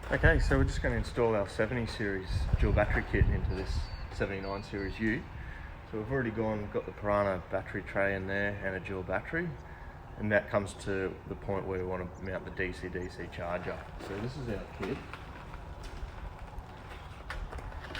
Okay, so we're just going to install our 70 series dual battery kit into this 79 series U. So we've already got the Piranha battery tray in there and a dual battery, and that comes to the point where we want to mount the DC-DC charger. So this is our kit.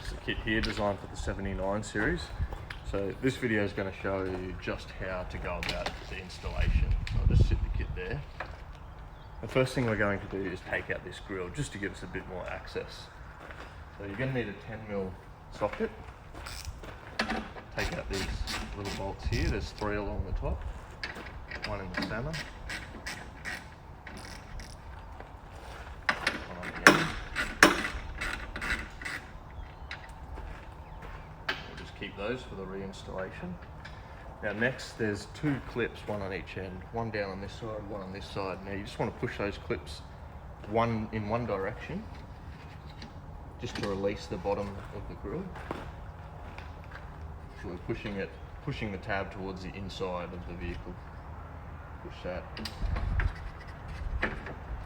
It's a kit here designed for the 79 series. So this video is going to show you just how to go about the installation. So I'll just sit the kit there. The first thing we're going to do is take out this grill just to give us a bit more access. So you're going to need a 10mm socket. Take out these little bolts here. There's 3 along the top, 1 in the centre, 1 on the end. We'll just keep those for the reinstallation. Now next, there's 2 clips, 1 on each end, 1 down on this side, 1 on this side. Now you just want to push those clips in one direction, just to release the bottom of the grill. So we're pushing the tab towards the inside of the vehicle. Push that,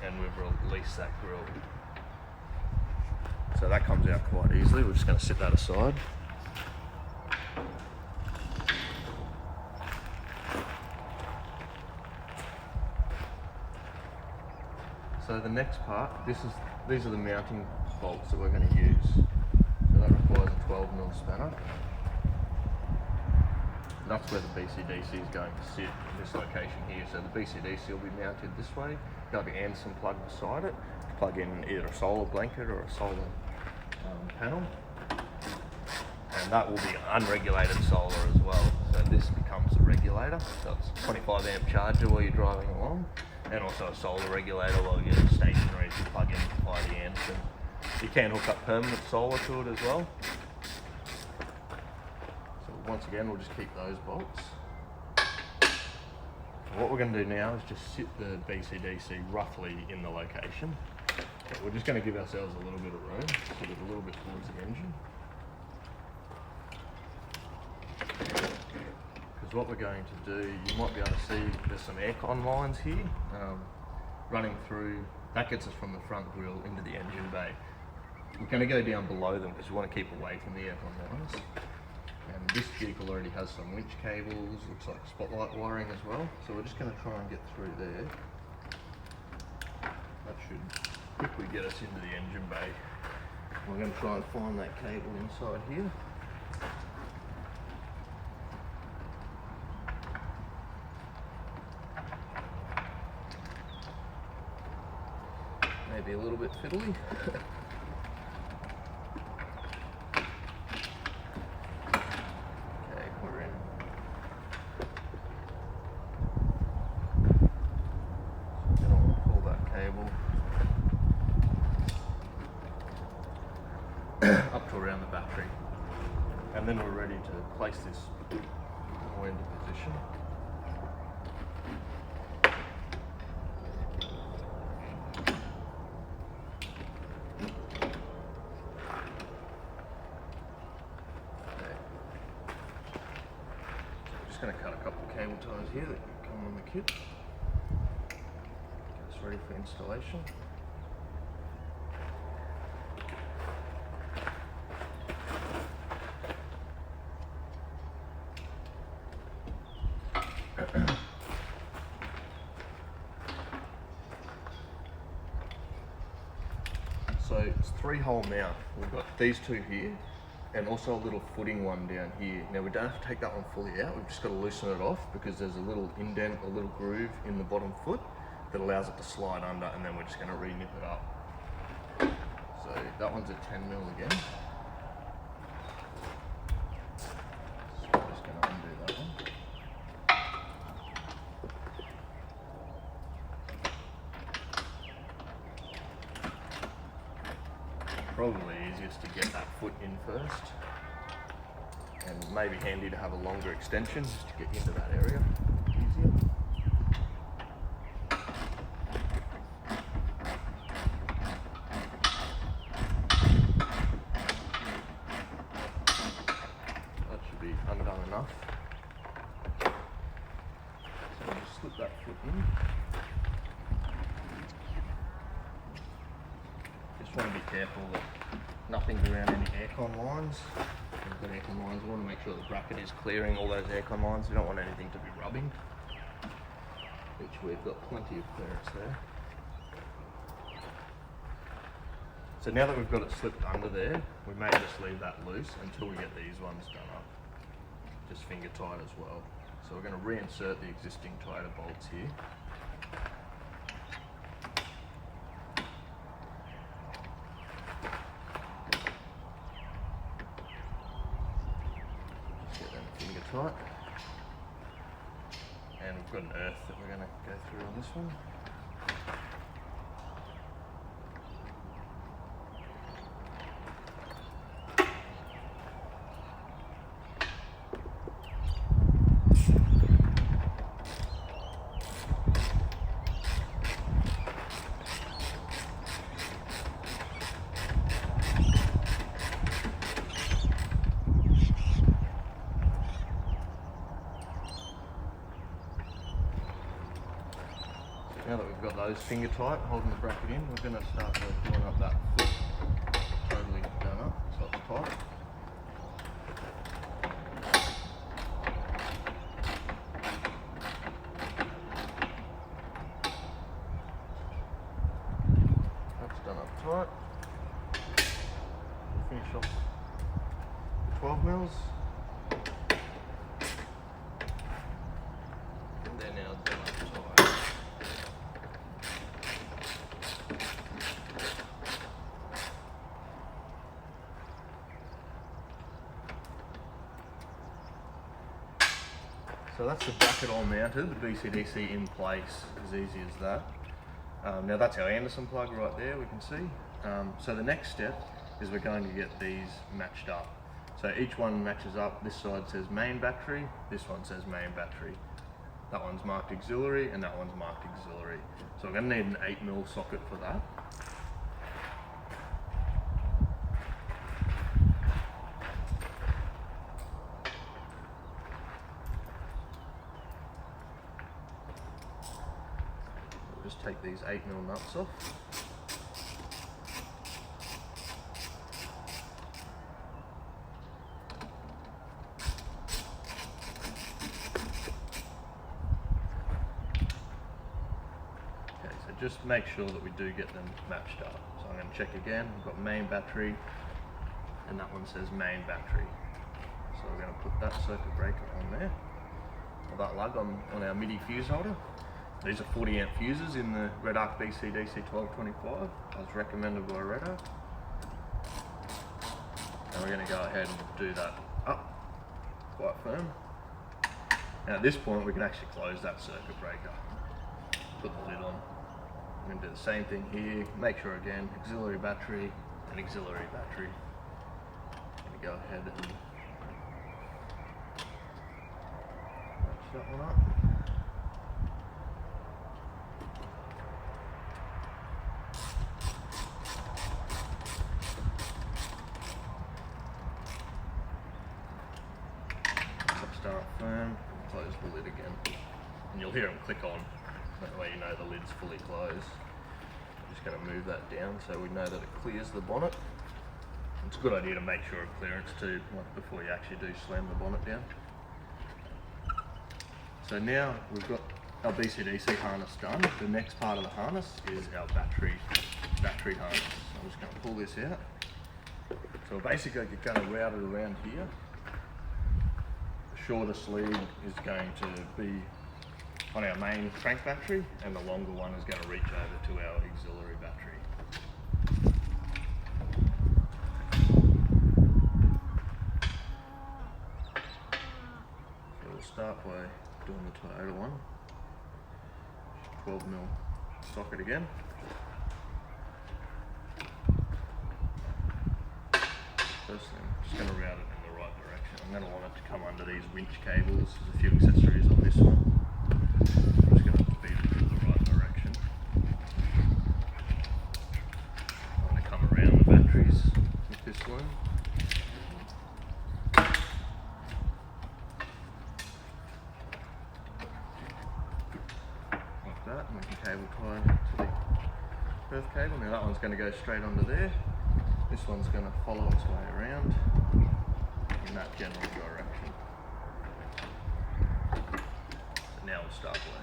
and we've released that grill. So that comes out quite easily. We're just going to set that aside. So the next part, these are the mounting bolts that we're going to use. So that requires a 12mm spanner. That's where the Bcdc is going to sit, in this location here. So the Bcdc will be mounted this way. There'll be some plug beside it to plug in either a solar blanket or a solar panel. And that will be unregulated solar as well. So this becomes a regulator. So it's a 25 amp charger while you're driving along, and also a solar regulator while you're stationary to plug in by the amps. And you can hook up permanent solar to it as well. So once again, we'll just keep those bolts. And what we're going to do now is just sit the Bcdc roughly in the location. Okay, we're just going to give ourselves a little bit of room, sit it a little bit towards the engine. Because what we're going to do, you might be able to see there's some aircon lines here running through. That gets us from the front grille into the engine bay. We're going to go down below them because we want to keep away from the aircon lines. And this vehicle already has some winch cables, looks like spotlight wiring as well. So we're just going to try and get through there. That should quickly get us into the engine bay. We're going to try and find that cable inside here. Maybe a little bit fiddly. Okay, we're in. Then I'll pull that cable up to around the battery, and then we're ready to place this more into position. Going to cut a couple of cable ties here that come on the kit. Get us ready for installation. So it's 3-hole mount. We've got these 2 here, and also a little footing one down here. Now we don't have to take that one fully out, we've just got to loosen it off because there's a little indent, a little groove in the bottom foot that allows it to slide under, and then we're just going to re-nip it up. So that one's a 10mm again. So we're just going to undo that one. Probably easiest to get that foot in first, and maybe handy to have a longer extension just to get into that area easier. That should be undone enough. So we'll just slip that foot in. just want to be careful that nothing's around any aircon lines. We've got aircon lines, we want to make sure the bracket is clearing all those aircon lines. We don't want anything to be rubbing, which we've got plenty of clearance there. So now that we've got it slipped under there, we may just leave that loose until we get these ones done up. Just finger tight as well. So we're going to reinsert the existing tighter bolts here. Just get them finger tight. And we've got an earth that we're going to go through on this one. Now that we've got those finger tight, holding the bracket in, we're going to start doing up that foot, totally done up, so it's tight. That's done up tight. Finish off the 12 mils. And they're now done up tight. So that's the bracket all mounted, the BCDC in place, as easy as that. Now that's our Anderson plug right there, we can see. So the next step is we're going to get these matched up. So each one matches up. This side says main battery, this one says main battery. That one's marked auxiliary and that one's marked auxiliary. So we're going to need an 8mm socket for that. Just take these 8mm nuts off. Okay, so just make sure that we do get them matched up. So I'm going to check again. We've got main battery and that one says main battery. So we're going to put that circuit breaker on there, or that lug on our MIDI fuse holder. These are 40 amp fuses in the Redarc Bcdc1225, as recommended by Redarc. And we're going to go ahead and do that up quite firm. Now at this point we can actually close that circuit breaker. Put the lid on. We're going to do the same thing here. Make sure again, auxiliary battery and auxiliary battery. I'm going to go ahead and match that one up. Start firm, close the lid again, and you'll hear them click on. That way you know the lid's fully closed. I'm just going to move that down so we know that it clears the bonnet. It's a good idea to make sure of clearance too, like before you actually do slam the bonnet down. So now we've got our BCDC harness done. The next part of the harness is our battery harness. I'm just going to pull this out. So we're basically going to route it around here. Shorter sleeve is going to be on our main crank battery and the longer one is going to reach over to our auxiliary battery. So we'll start by doing the Toyota one. 12mm socket again. First thing, I'm just going to route it in the right direction. I'm going to want it to come under these winch cables. There's a few accessories on this one. I'm just going to feed it in the right direction. I'm going to come around the batteries with this one. Like that, and we can cable tie to the perth cable. Now that one's going to go straight onto there. This one's going to follow its way around in that general direction. So now we'll start by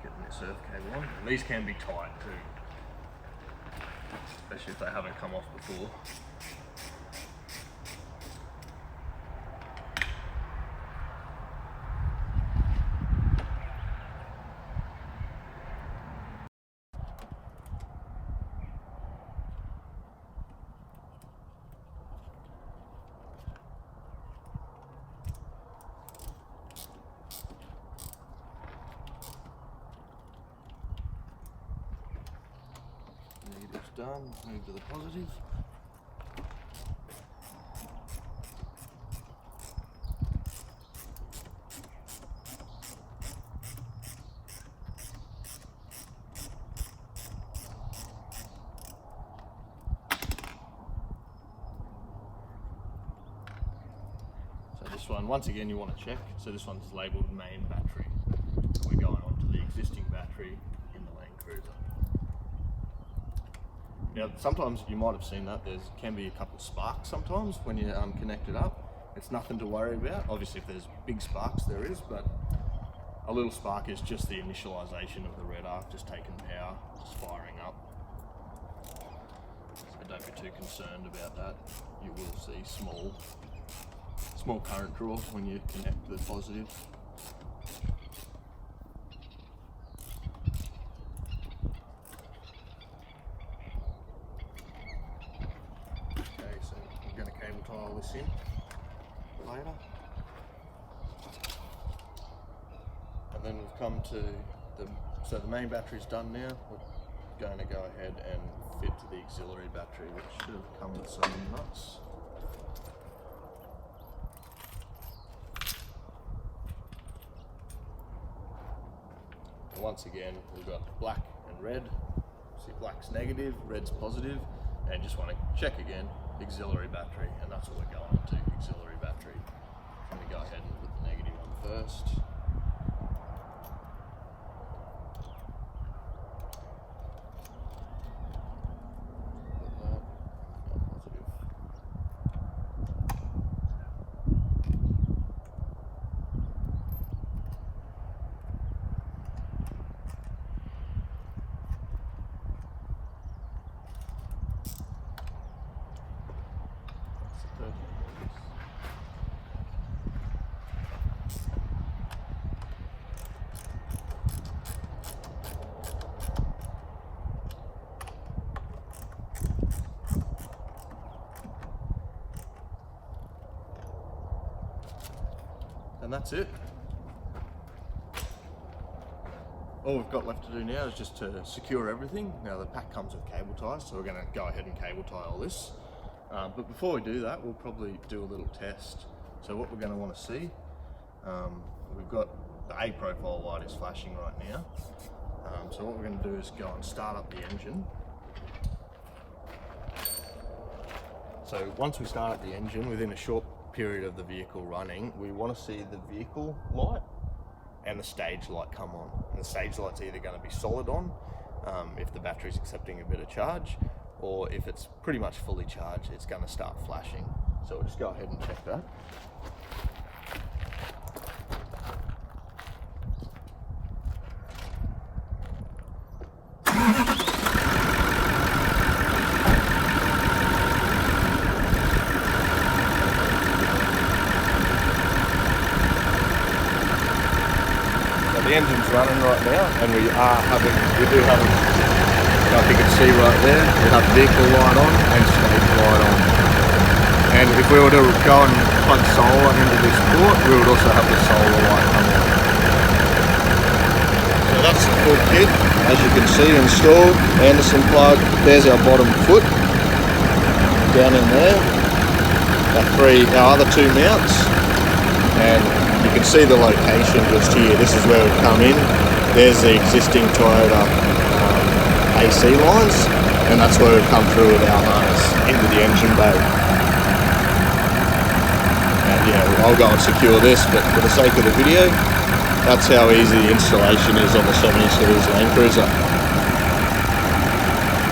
getting this earth cable on. And these can be tight too, especially if they haven't come off before. Negative's done, move to the positive. So this one, once again, you want to check. So this one's labelled main battery. We're going on to the existing battery in the LandCruiser. Now, sometimes you might have seen that there can be a couple of sparks sometimes when you connect it up. It's nothing to worry about. Obviously, if there's big sparks, there is, but a little spark is just the initialization of the Redarc, just taking power, just firing up. So don't be too concerned about that. You will see small current draw when you connect the positive. Tile this in later, and then we've come to so the main battery's done now. We're going to go ahead and fit to the auxiliary battery, which should have come with some nuts. And once again, we've got black and red. See, black's negative, red's positive, and just want to check again. Auxiliary battery, and that's what we're going to, auxiliary battery. I'm going to go ahead and put the negative on first. Put that, positive. And that's it. All we've got left to do now is just to secure everything. Now the pack comes with cable ties, so we're going to go ahead and cable tie all this. But before we do that, we'll probably do a little test. So what we're going to want to see, we've got the A profile light is flashing right now. So what we're going to do is go and start up the engine. So once we start up the engine, within a short period of the vehicle running, we want to see the vehicle light and the stage light come on. And the stage light's either going to be solid on if the battery's accepting a bit of charge, or if it's pretty much fully charged, it's going to start flashing. So we'll just go ahead and check that. The engine's running right now, and we do have, like you can see right there, we have vehicle light on and stage light on. And if we were to go and plug solar into this port, we would also have the solar light come on. So that's the full kit, as you can see, installed. Anderson plug, there's our bottom foot, down in there. Our other two mounts, and you can see the location just here. This is where we come in. There's the existing Toyota AC lines, and that's where we come through with our harness into the engine bay. And yeah, I'll go and secure this, but for the sake of the video, that's how easy the installation is on the 70 series LandCruiser.